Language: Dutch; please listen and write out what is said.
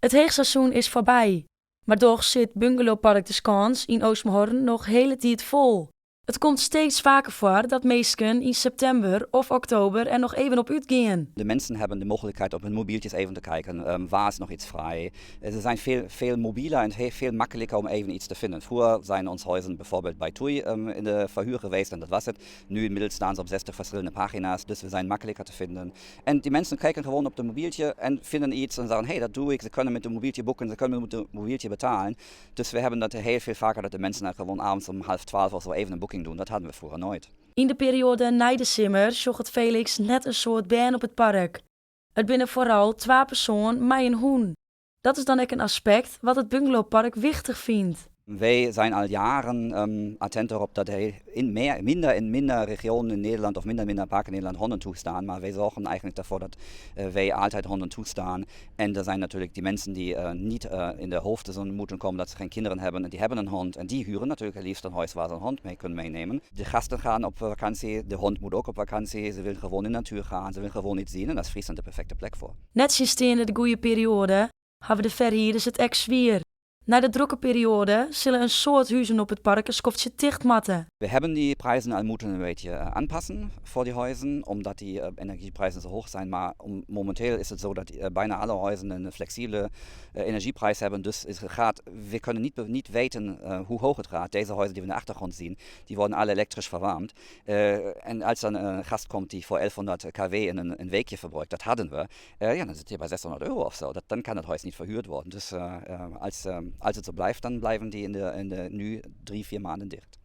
Het heegseizoen is voorbij, maar toch zit Bungalowpark De Skans in Oostmorgen nog hele tijd vol. Het komt steeds vaker voor dat mensen in september of oktober er nog even op uitgaan. De mensen hebben de mogelijkheid op hun mobieltjes even te kijken, waar is nog iets vrij. Ze zijn veel mobieler en veel makkelijker om even iets te vinden. Vroeger zijn onze huizen bijvoorbeeld bij TUI in de verhuur geweest en dat was het. Nu inmiddels staan ze op 60 verschillende pagina's, dus we zijn makkelijker te vinden. En die mensen kijken gewoon op de mobieltje en vinden iets en zeggen, hey, dat doe ik. Ze kunnen met de mobieltje boeken, ze kunnen met de mobieltje betalen. Dus we hebben dat heel veel vaker, dat de mensen dan gewoon abends om 11:30 of zo even een boeking doen. Dat hadden we vroeger nooit. In de periode na de simmer zocht Felix net een soort band op het park. Het binnen vooral 2 personen met een hoen. Dat is dan ook een aspect wat het bungalowpark wichtig vindt. Wij zijn al jaren attent erop dat er minder in minder regionen in Nederland of minder parken in Nederland honden toestaan. Maar wij zorgen eigenlijk ervoor dat wij altijd honden toestaan. En er zijn natuurlijk die mensen die niet in de hoofdseizoen moeten komen, dat ze geen kinderen hebben en die hebben een hond. En die huren natuurlijk het liefst een huis waar ze een hond mee kunnen meenemen. De gasten gaan op vakantie, de hond moet ook op vakantie. Ze willen gewoon in de natuur gaan, ze willen gewoon iets zien en dat is Friesland de perfecte plek voor. Net sinds de goede periode hebben de verhuurders het ex zwier. Na de drukke periode zullen een soort huizen op het park een skofje dichtmatten. We hebben die prijzen al moeten een beetje aanpassen voor die huizen, omdat die energieprijzen zo hoog zijn. Maar momenteel is het zo dat bijna alle huizen een flexibele energieprijs hebben. Dus we kunnen niet weten hoe hoog het gaat. Deze huizen die we in de achtergrond zien, die worden alle elektrisch verwarmd. En als dan een gast komt die voor 1100 kW in een weekje verbruikt, dat hadden we, dan zit je bij 600 euro of zo. Dan kan het huis niet verhuurd worden. Dus als het zo blijft, dan blijven die in de nu 3-4 maanden dicht.